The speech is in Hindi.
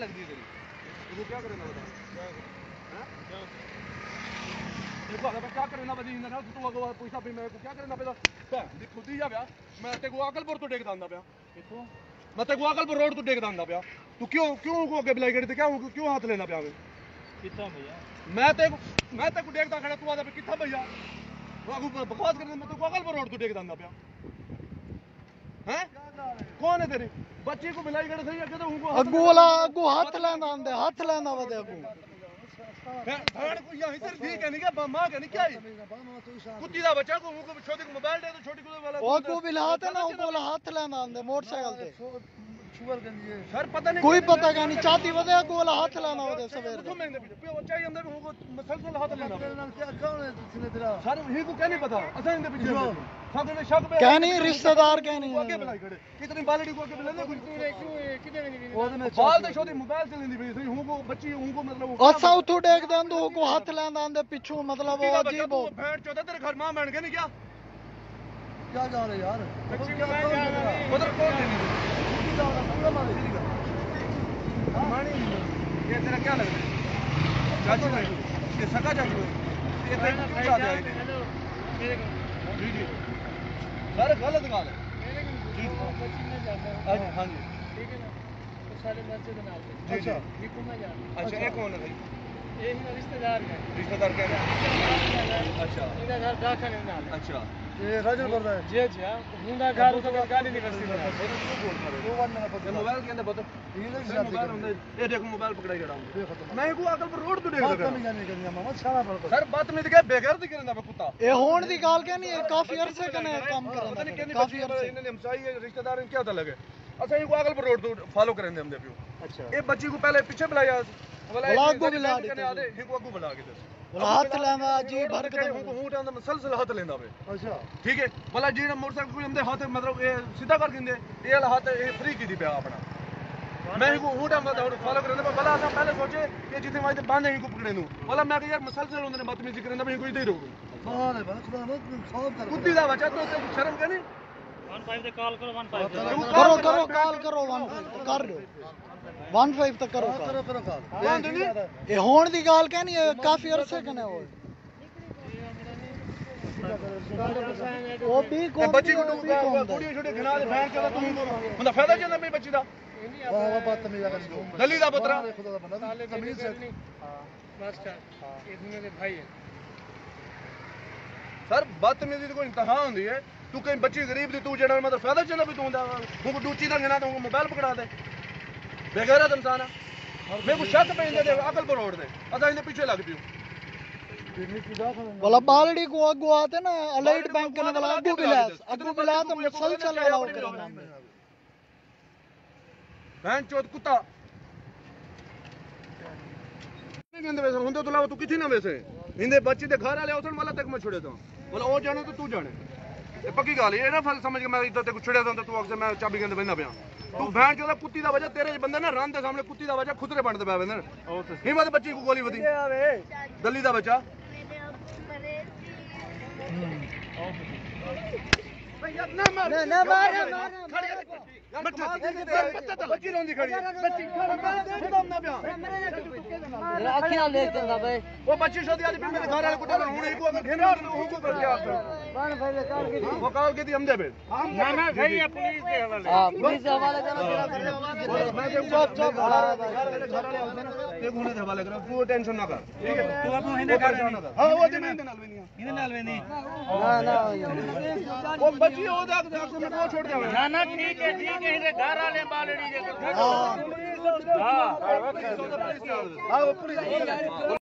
लगती है तेरी? तू क्या करेगा बता? देखो अगर क्या करना बजी ना तू अगर पैसा भी मैं क्या करना पहला भैन दी खुद ही जा पिया मैं ते को अकलपुर तो टेक दांदा पिया देखो मैं ते को अकलपुर रोड तो टेक दांदा पिया तू क्यों को आगे बुलाई गड़ी ते क्यों हाथ लेना पिया कितना भैया मैं ते को देखदा खड़ा तू आदा पे किथा भैया वो आगू बकवास करने मैं तो को अकलपुर रोड तो टेक दांदा पिया हैं कौन है तेरी बच्ची को बुलाई गड़ी सही अगे तो उनको अगू वाला अगू हाथ लेना वदे अगू भाड़ को यहां इधर ठीक है नहीं क्या मां के नहीं क्या कुत्ती दा बच्चा को छोटी को मोबाइल दे तो छोटी को वाला ओ को बिलाते ना ओ को हाथ लेना आंदे मोटरसाइकिल ते शुगर गंदी सर पता नहीं कोई पता का नहीं चाहती वदे को वाला हाथ लेना वदे सवेरे तो मैंने पे बच्चा ही अंदर को मसलसल हाथ लेना क्या कौन है तुझने तेरा सर ही को क्या नहीं पता असा इंदे पीछे सब ने शक पे क्या नहीं रिश्तेदार क्या नहीं आगे बुलाई खड़े कितनी बालड़ी को आगे बुलाने कोई क्यों कितने नहीं वो में बाल दे छोटी मोबाइल से लेंदी भाई हूं को बच्ची हूं को मतलब असा उठो देख दंदो को हाथ लेना आंदे पिछू मतलब वो अजीब हो भेड़ चौथा तेरे घर मां बन गए नहीं क्या जा रहे यार उधर कौन नहीं पूरा मारे मानी ये तेरा क्या लग रहा है चाचू है ये सका चाचू है ये तेरा क्या दे आई जी जी सर गलत गाल है जी हां जी ठीक है ना तो सारे मस्जिद नाल अच्छा ये को मैं जान अच्छा ये कौन है भाई ये ही रिश्तेदार है क्या है अच्छा इधर घर ढाका नहीं नाल अच्छा ये राजन कर रहा है जी जी मुंडा घर तो गाली नहीं करती मोबाइल के अंदर बता मोबाइल अंदर ये देखो मोबाइल पकड़ाई खड़ा हूं मैं को अकल पर रोड तो देख रहा हूं मोहम्मद शाला पर सर बात में दिखे बेघर दिख रहा है कुत्ता ए होण दी गाल के नहीं काफी अरसे कने काम कर पता नहीं कितनी काफी अरसे इन्होंने हमसाई रिश्तेदार क्या था लगे अच्छा इनको अकल पर रोड तो फॉलो करेंगे हम देखियो अच्छा ये बच्ची को पहले पीछे बुलाया बोला को बुला के आदे इनको को बुला के बोला हाथ लेना जी भर के उनको हूं टांदा मसलसल हाथ लेंदा वे अच्छा ठीक है बोला जी मोटरसाइकिल को हमदे हाथ मतलब ये सीधा कर दिंदे ये हाथ ये फ्री की दी पे अपना मैं इनको हूं टांदा फॉलो करने पे बोला असा पहले सोचे कि जितने वाइदे बांधे इनको पकड़े नु बोला मैं यार मसलसल होंदे बदतमीजी करने मैं इनको इधर ही रोक बाहर है खुदा मत खौफ कर कुत्ती दा बच्चा तो शर्म के नहीं 15 पे कॉल करो 15 करो कॉल करो 15 कर लो 15 तक करो कॉल ये होण दी गाल के नहीं काफी अरसे कने हो वो भी को बच्ची को कुड़ी छोटे घना दे फैन के तू मतलब फायदा चलना मेरी बच्ची दा वाह बदतमीज कर दली दा पुत्रा खुदा दा बंदा तमीज से मास्टर ये मेरे भाई है सर बदतमीजी दी कोई इंतहा होंदी है तू कहीं बच्ची गरीब दी तू जड़ा मतलब फायदा चलना भी तू दा तू डूची दा घना तू मोबाइल पकड़ा दे बेगैरत इंसान मैं को शक पे दे अकल पर रोड दे अदा इने पीछे लग पियो बोला बालड़ी को अगु आते ना अलाइड बैंक ने बोला अगु बिला तो मुसलसल वाला हो करना बहन चोद कुत्ता नहीं गंदे वैसे हुंदे तो लाओ तू किथे ना वैसे इंदे बच्चे दे घर वाले उसन वाला तक मैं छोड़े तो बोला ओ जाने तो तू जाने ये पक्की गाल है ना फल समझ के मैं इधर ते छुड़े तो तू अक्सर मैं चाबी गंदे बंदा पिया तू भैन चोदा कुत्ती दा वजह तेरे बंदे ना रन दे सामने कुत्ती दा वजह खुदरे बनदे पए बंदे हिम्मत बच्ची को गोली वदी दली दा बच्चा ना मार बच्ची रोंदी खड़ी बच्ची खत्म ना पिया अखियां ले चंदा भाई वो बच्ची शादी आदि मेरे घर वाले कुत्ते हुन इको अगर घेरा हूं को कर दिया कौन पहले काल की वो काल के दी हम दे बे ना सही है पुलिस के हवाले हां पुलिस के हवाले करो मैं चुप घर वाले ये गुने दे हवाले करो तू टेंशन ना कर ठीक है तू अपनो हिंदे कर हां वो दे मैं नाल वेनी इने नाल वेनी ना वो बच्ची ओ देख मैं को छोड़ दे ना ठीक है इधर घर वाले बालड़ी दे हां हां वो पुलिस